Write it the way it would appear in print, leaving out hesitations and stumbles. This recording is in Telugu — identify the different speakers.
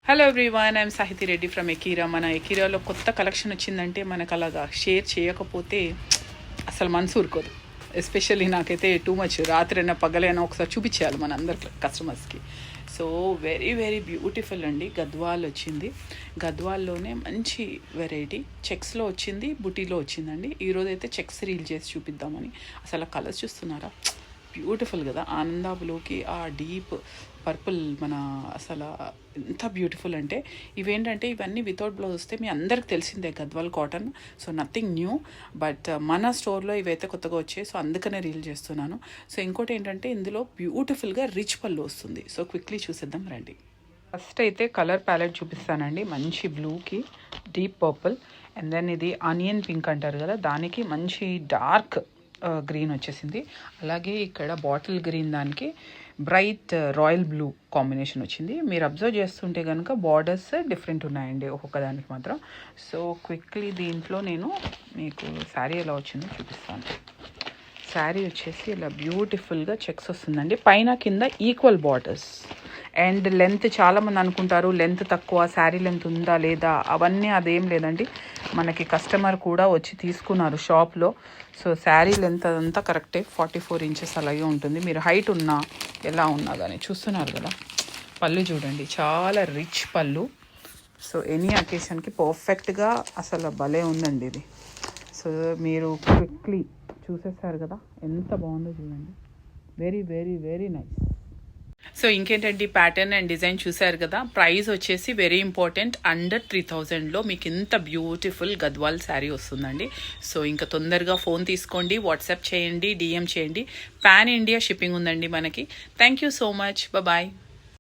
Speaker 1: Hello everyone, I'm Sahithi Reddy from Ekira. మన ఎకీరాలో కొత్త కలెక్షన్ వచ్చిందంటే మనకు అలాగా షేర్ చేయకపోతే అసలు మనసు ఊరుకోదు. ఎస్పెషల్లీ నాకైతే టూ మచ్. రాత్రైనా పగలైనా ఒకసారి చూపించేయాలి మన అందరి కస్టమర్స్కి. సో వెరీ వెరీ బ్యూటిఫుల్ అండి. గద్వాల్ వచ్చింది. గద్వాల్లోనే మంచి వెరైటీ చెక్స్లో వచ్చింది, బుటీలో వచ్చిందండి. ఈరోజు అయితే చెక్స్ రీల్ చేసి చూపిద్దామని. అసలు కలర్స్ చూస్తున్నారా, బ్యూటిఫుల్ కదా. ఆనంద బ్లూకి ఆ డీప్ పర్పుల్ మన అసలు ఎంత బ్యూటిఫుల్ అంటే ఇవేంటంటే ఇవన్నీ వితౌట్ బ్లౌజ్ వస్తే మీ అందరికి తెలిసిందే Gadwal cotton. So nothing new, but మన స్టోర్లో ఇవైతే కొత్తగా వచ్చాయి. సో అందుకనే రీల్ చేస్తున్నాను. సో ఇంకోటి ఏంటంటే ఇందులో బ్యూటిఫుల్గా రిచ్ పళ్ళు వస్తుంది. సో క్విక్లీ చూసేద్దాం రండి. ఫస్ట్ అయితే కలర్ ప్యాలెట్ చూపిస్తానండి. మంచి బ్లూకి డీప్ పర్పుల్, అండ్ దెన్ ఇది ఆనియన్ పింక్ అంటారు కదా, దానికి మంచి డార్క్ గ్రీన్ వచ్చేసింది. అలాగే ఇక్కడ బాటిల్ గ్రీన్ దానికి బ్రైట్ రాయల్ బ్లూ కాంబినేషన్ వచ్చింది. మీరు అబ్జర్వ్ చేస్తుంటే కనుక బార్డర్స్ డిఫరెంట్ ఉన్నాయండి ఒక్కొక్క దానికి మాత్రం. సో క్విక్లీ దీంట్లో నేను మీకు శారీ ఎలా వచ్చిందో చూపిస్తాను. శారీ వచ్చేసి ఇలా బ్యూటిఫుల్గా చెక్స్ వస్తుందండి, పైన కింద ఈక్వల్ బార్డర్స్. అండ్ లెంత్ చాలామంది అనుకుంటారు లెంత్ తక్కువ, శారీ లెంత్ ఉందా లేదా, అవన్నీ అదేం లేదండి. మనకి కస్టమర్ కూడా వచ్చి తీసుకున్నారు షాప్లో. సో శారీ లెంత్ అదంతా కరెక్టే, 44 ఇంచెస్ అలాగే ఉంటుంది. మీరు హైట్ ఉన్నా ఎలా ఉన్నా కానీ చూస్తున్నారు కదా. పళ్ళు చూడండి, చాలా రిచ్ పళ్ళు. సో ఎనీ అకేషన్కి పర్ఫెక్ట్గా అసలు భలే ఉందండి ఇది. సో మీరు క్విక్లీ చూసేసారు కదా ఎంత బాగుందో చూడండి. Very very very nice. So ఇంకేంటంటే ప్యాటర్న్ అండ్ డిజైన్ చూసారు కదా. ప్రైస్ వచ్చేసి వెరీ ఇంపార్టెంట్, అండర్ 3000లో మీకు ఇంత బ్యూటిఫుల్ గద్వాల్ శారీ వస్తుందండి. సో ఇంకా తొందరగా ఫోన్ తీసుకోండి, వాట్సాప్ చేయండి, డిఎం చేయండి. పాన్ ఇండియా షిప్పింగ్ ఉందండి మనకి. Thank you so much, bye.